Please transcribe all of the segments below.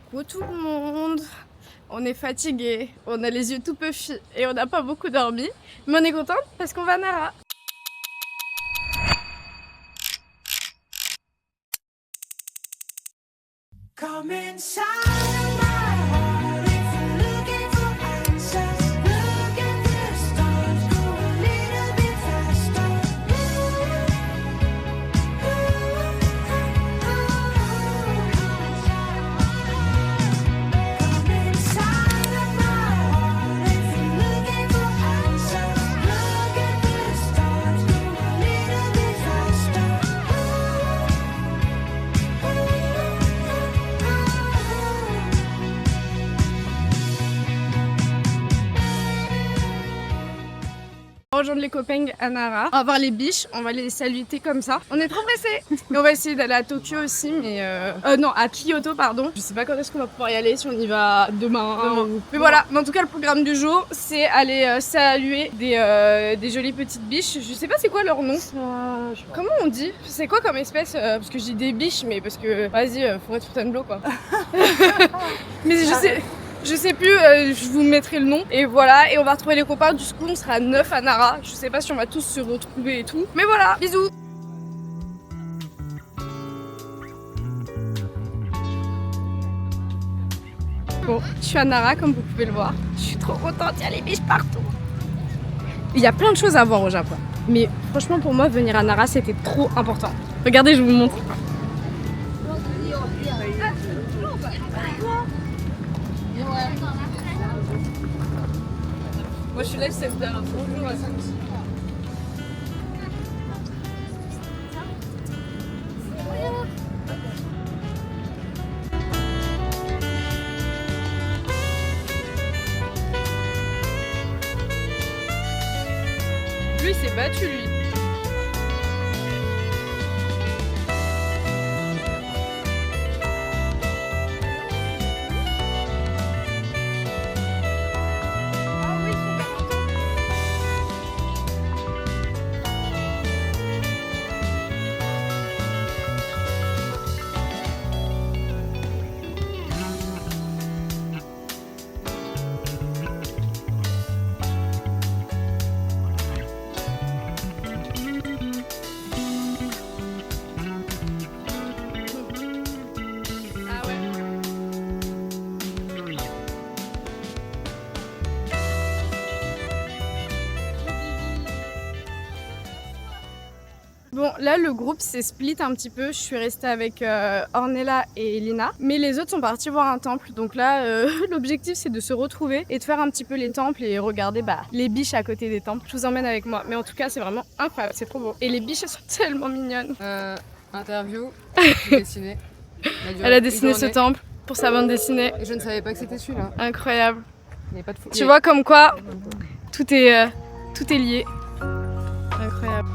Coucou tout le monde. On est fatigué, on a les yeux tout puffy et on n'a pas beaucoup dormi. Mais on est contente parce qu'on va à Nara. Come inside of my heart if you're looking for answers. Look at the stars, go a little bit faster. Come inside of my heart if you're looking for answers. Look at the stars, go a little bit faster. On va rejoindre les copains à Nara. On va voir les biches, on va les saluer comme ça. On est trop pressés. Et on va essayer d'aller à Tokyo aussi, mais non, à Kyoto, pardon. Je sais pas quand est-ce qu'on va pouvoir y aller, si on y va demain. Mais voilà, mais en tout cas, le programme du jour, c'est aller saluer des jolies petites biches. Je sais pas c'est quoi leur nom. Comment on dit? C'est quoi comme espèce? Parce que je dis des biches, mais parce que, vas-y, forêt de Fontainebleau, quoi. Mais je sais plus, je vous mettrai le nom. Et voilà, et on va retrouver les copains. Du coup, on sera 9 à Nara. Je sais pas si on va tous se retrouver et tout. Mais voilà, bisous. Bon, je suis à Nara, comme vous pouvez le voir. Je suis trop contente, il y a les biches partout. Il y a plein de choses à voir au Japon. Mais franchement, pour moi, venir à Nara, c'était trop important. Regardez, je vous montre. Moi je suis là, c'est bien. Bonjour à tous. Lui il s'est battu lui. Bon, là le groupe s'est split un petit peu. Je suis restée avec Ornella et Lina, mais les autres sont partis voir un temple. Donc là, l'objectif c'est de se retrouver et de faire un petit peu les temples et regarder les biches à côté des temples. Je vous emmène avec moi, mais en tout cas c'est vraiment incroyable, c'est trop beau. Et les biches elles sont tellement mignonnes. Interview, dessinée. Elle a dessiné ce temple pour sa bande dessinée. Et je ne savais pas que c'était celui-là. Incroyable. Il n'y a pas de fou. Tu vois comme quoi tout est lié. Incroyable.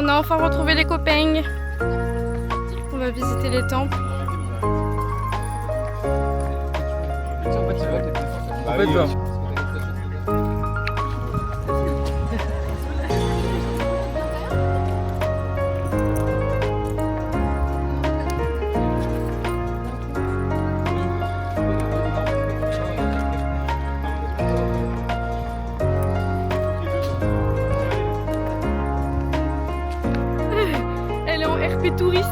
On a enfin retrouvé les copains. On va visiter les temples. Elle est en RP touriste.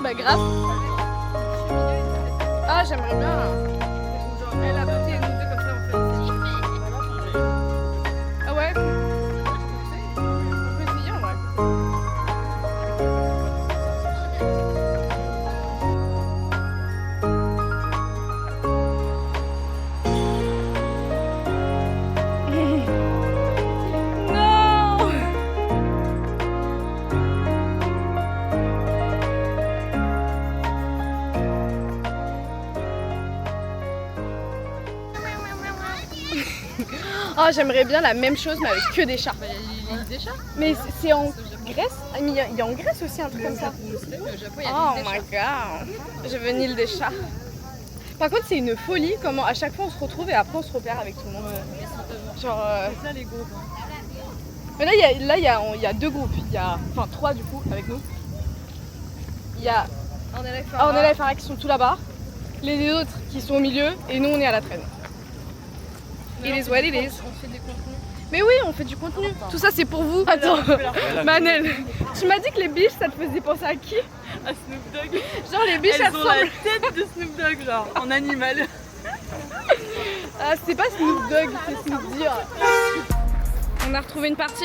bah grave. Ah, j'aimerais bien. Genre, elle a pris et nous deux comme ça on fait. Oh, j'aimerais bien la même chose mais avec que des chats. Bah, il y a l'île des chats. Mais c'est en Grèce? Ah, mais il y a en Grèce aussi un truc comme ça. Au Japon, il y a Oh l'île des my chats. god. Je veux une île des chats. Par contre, c'est une folie comment à chaque fois on se retrouve et après on se repère avec tout le monde. Genre. C'est ça les groupes. Mais là, il y a deux groupes. Il y a. Enfin, trois du coup avec nous. Il y a Ornella et Farah qui sont tout là-bas. Les autres qui sont au milieu et nous on est à la traîne. It is what it is. On fait des contenus. Mais oui, on fait du contenu. Tout ça c'est pour vous. Attends, Manel, tu m'as dit que les biches ça te faisait penser à qui? À Snoop Dogg. Genre les biches elles Elles ont la ressemblent. tête de Snoop Dogg, genre en animal. Ah, c'est pas Snoop Dogg, c'est Snoop Dire. On a retrouvé une partie.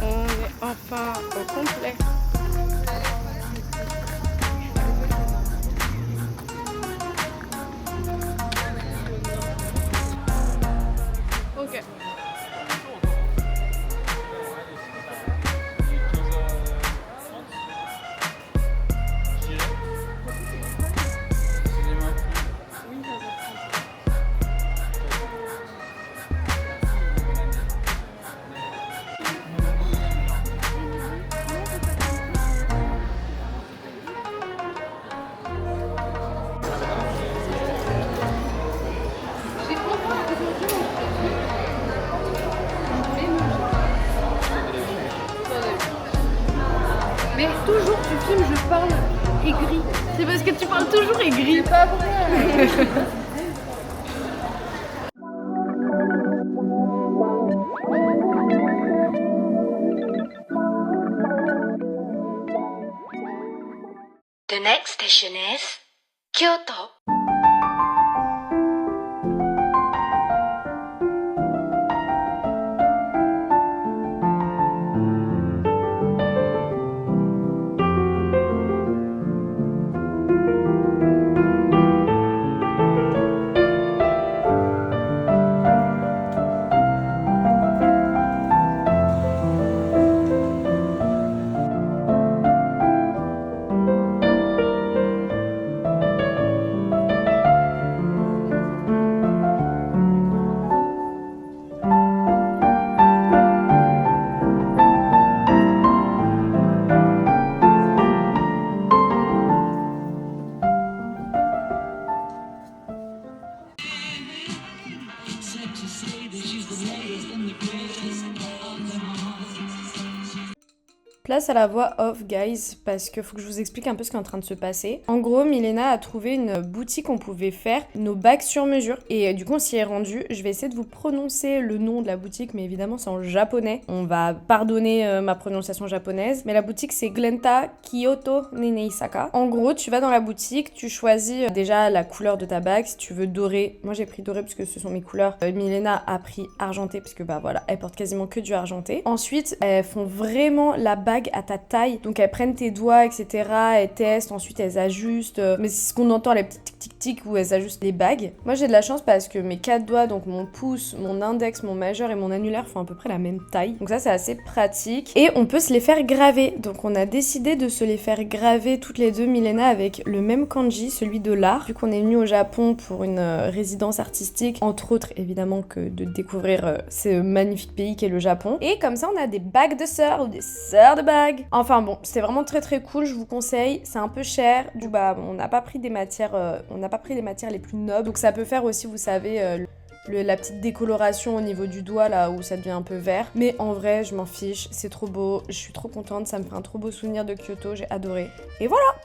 On est enfin au complet. Ok. Mais toujours tu filmes, je parle aigri. C'est parce que tu parles toujours aigri. C'est pas vrai. The next station is Kyoto. Place à la voix off, guys, parce qu'il faut que je vous explique un peu ce qui est en train de se passer. En gros, Milena a trouvé une boutique où on pouvait faire nos bagues sur mesure. Et du coup, on s'y est rendu. Je vais essayer de vous prononcer le nom de la boutique, mais évidemment, c'est en japonais. On va pardonner ma prononciation japonaise. Mais la boutique, c'est Glenta Kyoto Neneisaka. En gros, tu vas dans la boutique, tu choisis déjà la couleur de ta bague. Si tu veux doré, moi j'ai pris doré parce que ce sont mes couleurs. Milena a pris argenté parce que bah voilà, elle porte quasiment que du argenté. Ensuite, elles font vraiment la bague à ta taille, donc elles prennent tes doigts, etc. Elles testent, ensuite elles ajustent. Mais c'est ce qu'on entend, les petits tic-tic-tic où elles ajustent les bagues. Moi j'ai de la chance parce que mes 4 doigts, donc mon pouce, mon index, mon majeur et mon annulaire font à peu près la même taille. Donc ça c'est assez pratique. Et on peut se les faire graver. Donc on a décidé de se les faire graver toutes les deux, Milena, avec le même kanji, celui de l'art. Vu qu'on est venu au Japon pour une résidence artistique, entre autres évidemment que de découvrir ce magnifique pays qu'est le Japon. Et comme ça on a des bagues de sœurs ou des sœurs de bagues. Enfin bon, c'est vraiment très très cool, je vous conseille. C'est un peu cher, du bah on n'a pas pris des matières, les plus nobles. Donc ça peut faire aussi, vous savez, la petite décoloration au niveau du doigt là où ça devient un peu vert. Mais en vrai, je m'en fiche, c'est trop beau, je suis trop contente, ça me fait un trop beau souvenir de Kyoto, j'ai adoré. Et voilà.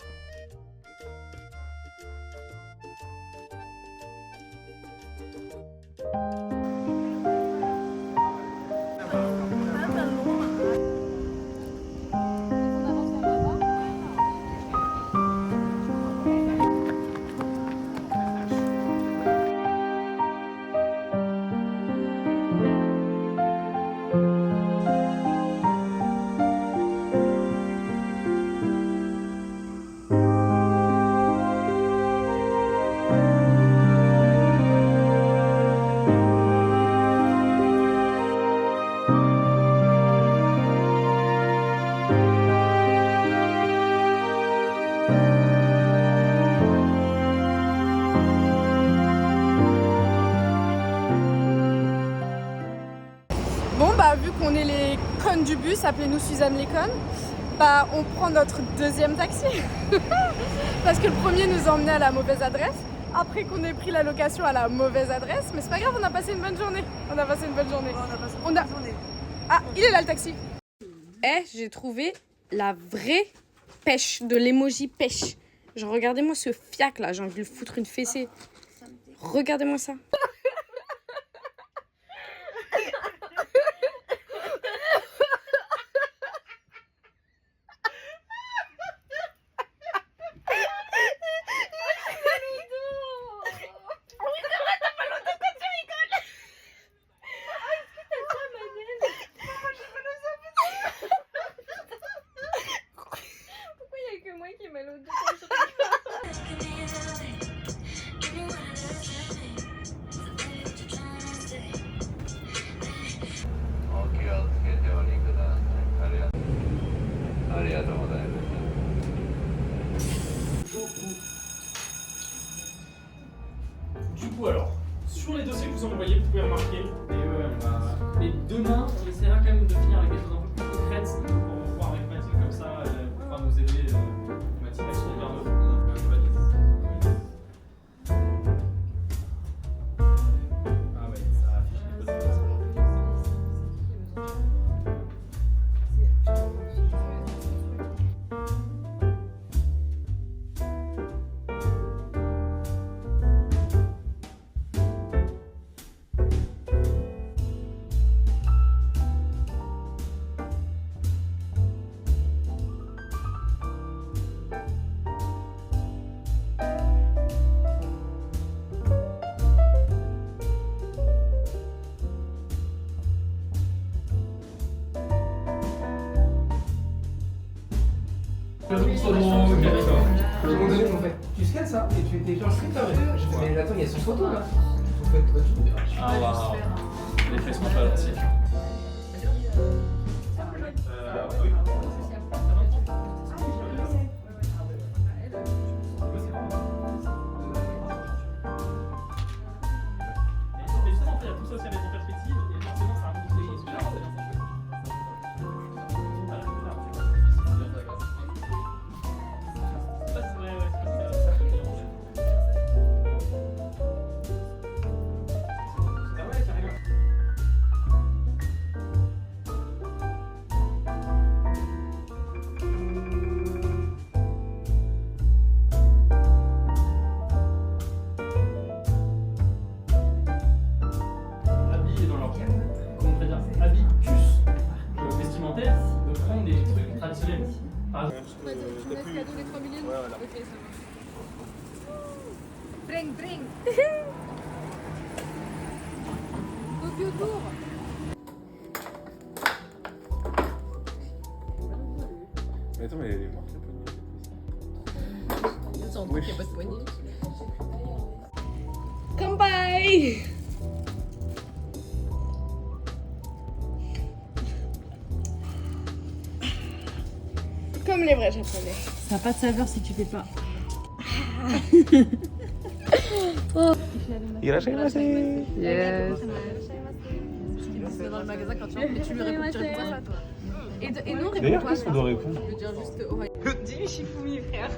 du bus, appelez-nous Suzanne Léconne. Bah, on prend notre deuxième taxi. Parce que le premier nous a emmenés à la mauvaise adresse. Après qu'on ait pris la location à la mauvaise adresse. Mais c'est pas grave, on a passé une bonne journée. On a passé une bonne journée. Ah, il est là le taxi. J'ai trouvé la vraie pêche, de l'emoji pêche. Genre, regardez-moi ce fiac là, j'ai envie de lui foutre une fessée. Regardez-moi ça. Du coup alors, sur les dossiers que vous envoyez, vous pouvez remarquer, et demain on essaiera quand même de finir avec des choses un peu plus concrètes pour voir avec Mathilde comme ça, elle pourra nous aider. Mathilde avec son verre d'eau. Ah ouais, ça affiche les bonnes choses. Ils m'ont donné, en fait, tu scannes ça et tu télécharges ce que t'as. Je fais, mais attends, il y a son photo là. Vous faites votre truc. Ah waouh, les fesses sont pas l'ancienne. Oui. Bring, bring. Tokyo Tour. Mais attends, mais elle est marquée la poignée. Il n'y a pas de poignée. Come by. Comme les vrais japonais. Ça n'a pas de saveur si tu fais pas. Yes. Tu vas dans le magasin quand tu rentres et tu lui réponds, tu réponds à toi. Et nous, D'ailleurs, réponds-toi. qu'est-ce qu'on doit répondre? Je veux dire juste Ohio. Dis Shifumi, frère.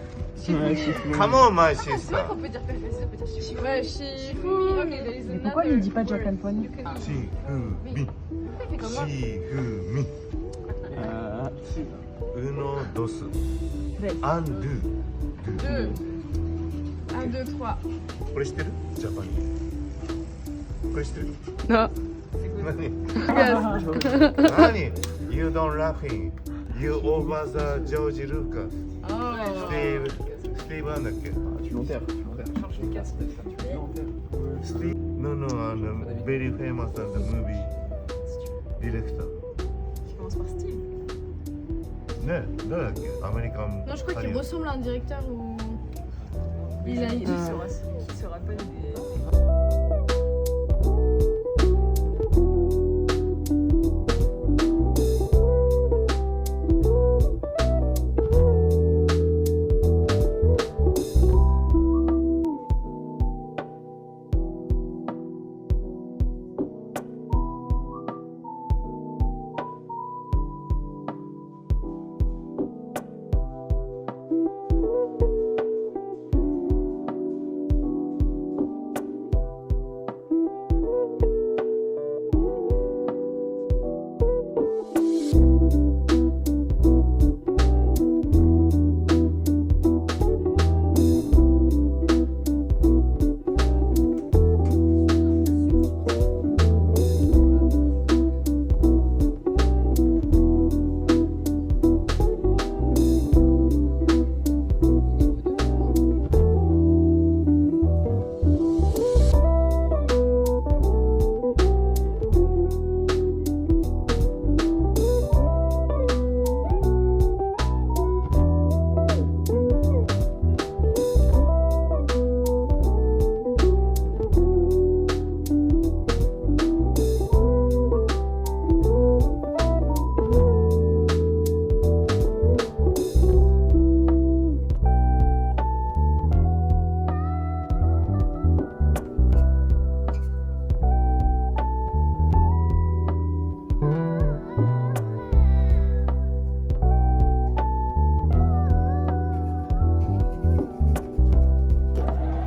Come on, my C'est vrai sister. qu'on peut dire pas facile, on peut dire Shifumi. Ouais, Shifumi. Okay, there is another Pourquoi il ne dit pas word. Japan Pony? You can- Shifumi. Fais comme moi. Shifumi. Uno, dos. And do. Deux. 1, 2, 3. これ知ってる？ジャパニーズ。これ知ってる？Non. 何？ You don't laughing. You over the George Lucas. Steve なんだっけ？ Tu l'enterres, tu l'enterres. Steve? No, very famous movie director. Tu commences par Steve. ね、誰だっけ？アメリカン。 Non, je crois qu'il ressemble à un directeur ou. Il a. Qui se rappelle des...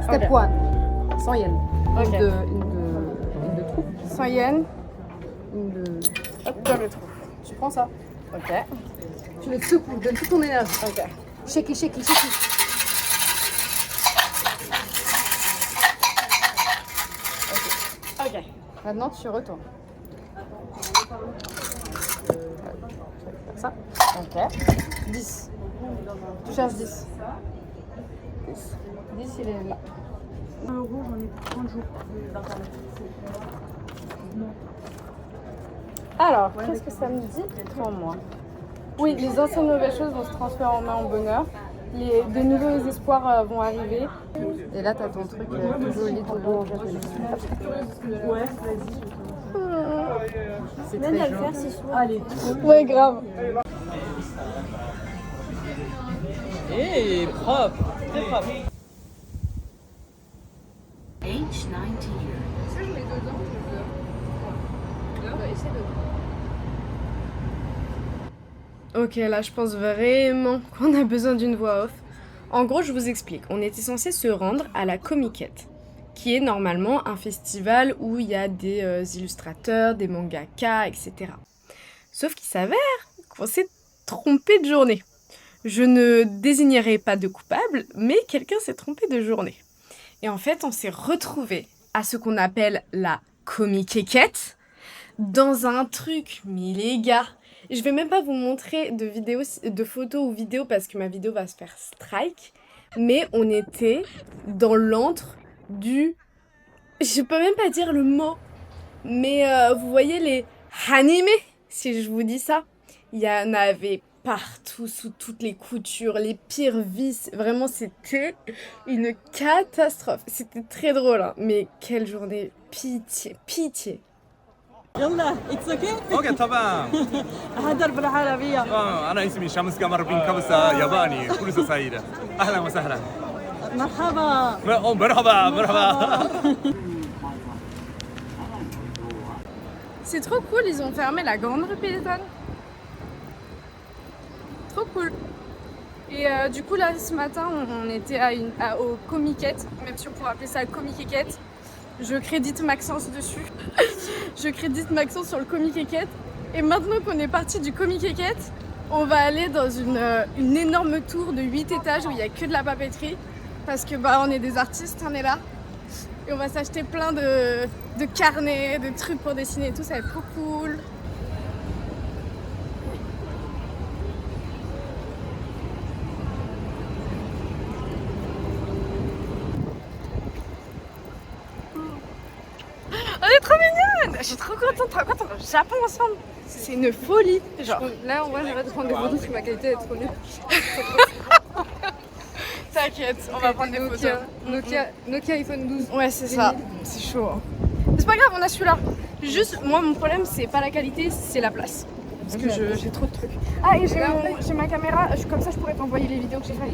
Step Ok. 1, 100 yens. Ok. Une de trou. 100 yens. Une de... Hop, dans le trou. Tu prends ça. Ok. Tu le secoues, donne toute ton énergie. Ok. Shake it, shake it, shake it. Ok. Maintenant, tu retournes. Comme ça. Ok. 10. Tu cherches 10. 10. 10, il est là. Alors, qu'est-ce que ça me dit pour moi? Oui, les anciennes mauvaises choses vont se transformer en bonheur. De nouveaux espoirs vont arriver. Et là, t'as ton truc tout joli, tout beau en japonais. Ouais, vas-y. C'est très joli. Allez. Ouais, grave. Et propre, très propre. Ok, là je pense vraiment qu'on a besoin d'une voix off. En gros, je vous explique. On était censé se rendre à la Comiquette, qui est normalement un festival où il y a des illustrateurs, des mangaka, etc. Sauf qu'il s'avère qu'on s'est trompé de journée. Je ne désignerai pas de coupable, mais quelqu'un s'est trompé de journée. Et en fait, on s'est retrouvés à ce qu'on appelle la Comiquette, dans un truc, mais les gars, je vais même pas vous montrer de photos ou vidéos parce que ma vidéo va se faire strike, mais on était dans l'antre du... Je peux même pas dire le mot, mais vous voyez les animés, si je vous dis ça. Il y en avait partout, sous toutes les coutures, les pires vis. Vraiment, c'était une catastrophe. C'était très drôle, hein, mais quelle journée. Pitié, pitié. يلا اتس اوكي اوكي طبعا هدر بالعربية انا اسمي شمس قمر بن كبسه ياباني كل سعيده اهلا وسهلا مرحبا مرحبا مرحبا C'est trop cool, ils ont fermé la grande rue piétonne. Trop cool. Et du coup là ce matin on était au Comiquette, même si on pourrait appeler ça Comiquette. Je crédite Maxence dessus. Je crédite Maxence sur le Comiquette. Et maintenant qu'on est parti du Comiquette, on va aller dans une énorme tour de 8 étages où il n'y a que de la papeterie. Parce que bah on est des artistes, on est là. Et on va s'acheter plein de carnets, de trucs pour dessiner et tout, ça va être trop cool. On est trop mignonnes! Je suis trop contente, on va au Japon ensemble! C'est une folie! Genre. Là, moi, j'arrête de prendre des photos parce que ma qualité est trop nulle. T'inquiète, on va prendre des photos. Nokia iPhone 12. Ouais, c'est ça. C'est chaud. Hein. C'est pas grave, on a celui-là. Juste, moi, mon problème, c'est pas la qualité, c'est la place. Parce que j'ai trop de trucs. Ah, et j'ai ma caméra, comme ça, je pourrais t'envoyer les vidéos que j'ai faites.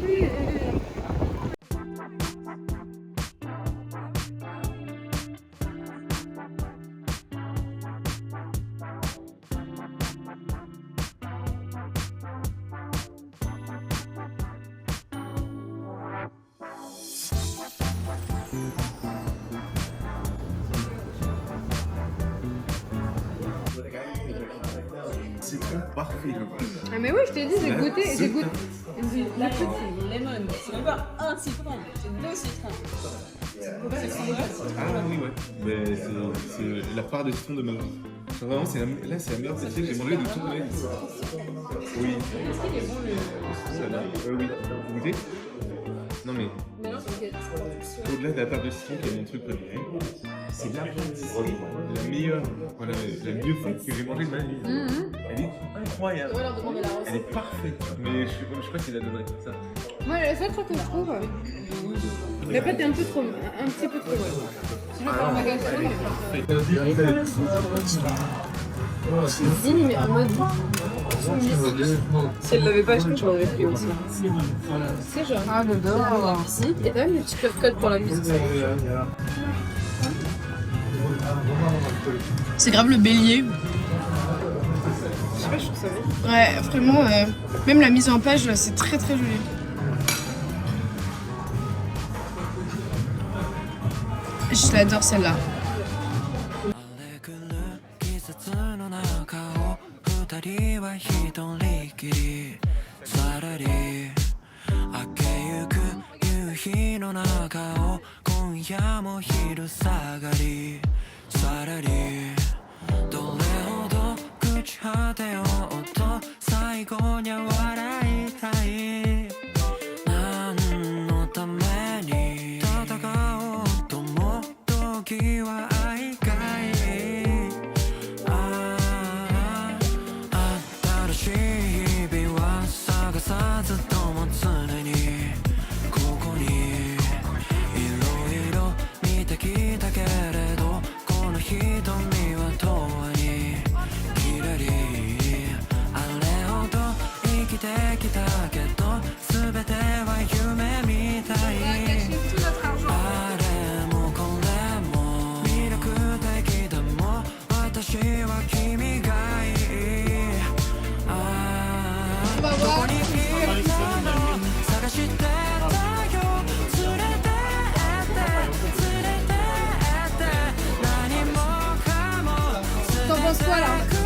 C'est parfait. Ah, mais oui, je t'ai dit, j'ai goûté. La petite c'est lemon, c'est même pas un citron, c'est 2 citrons. Ah oui, ouais. Ben, c'est la part de citron de ma vie. Vraiment, c'est la meilleure pâtissière que j'ai mangée de toute ma vie. Oui. Est-ce qu'il est bon le... Celle-là. Oui. Vous goûtez? Non mais, Mais non, c'est au-delà de la part de citron qui est mon truc préféré, c'est la pâtisserie la meilleure, voilà, la mieux faite que j'ai mangée de ma vie. Elle est incroyable. On va leur demander la recette. Elle est parfaite. Mais je crois qu'il la donnerait comme ça. Moi, la seule chose que je trouve, la pâte est un petit peu trop. Si je vais faire un magasin, c'est digne, mais en mode. Si elle l'avait pas acheté, je l'aurais pris aussi. C'est genre. Ah, j'adore. Ici, et t'as même des petits codes pour la musique. C'est grave le bélier. Je sais pas, je trouve ça bien. Ouais, vraiment, même la mise en page, c'est très très joli. Je l'adore celle-là.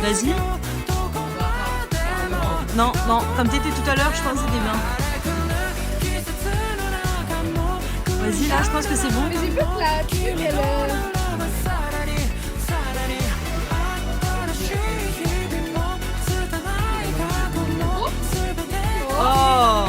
Vas-y. Non, non, comme t'étais tout à l'heure, je pense que c'était bien. Vas-y, là, je pense que c'est bon. Mais j'ai vu que la pub, elle... Oh!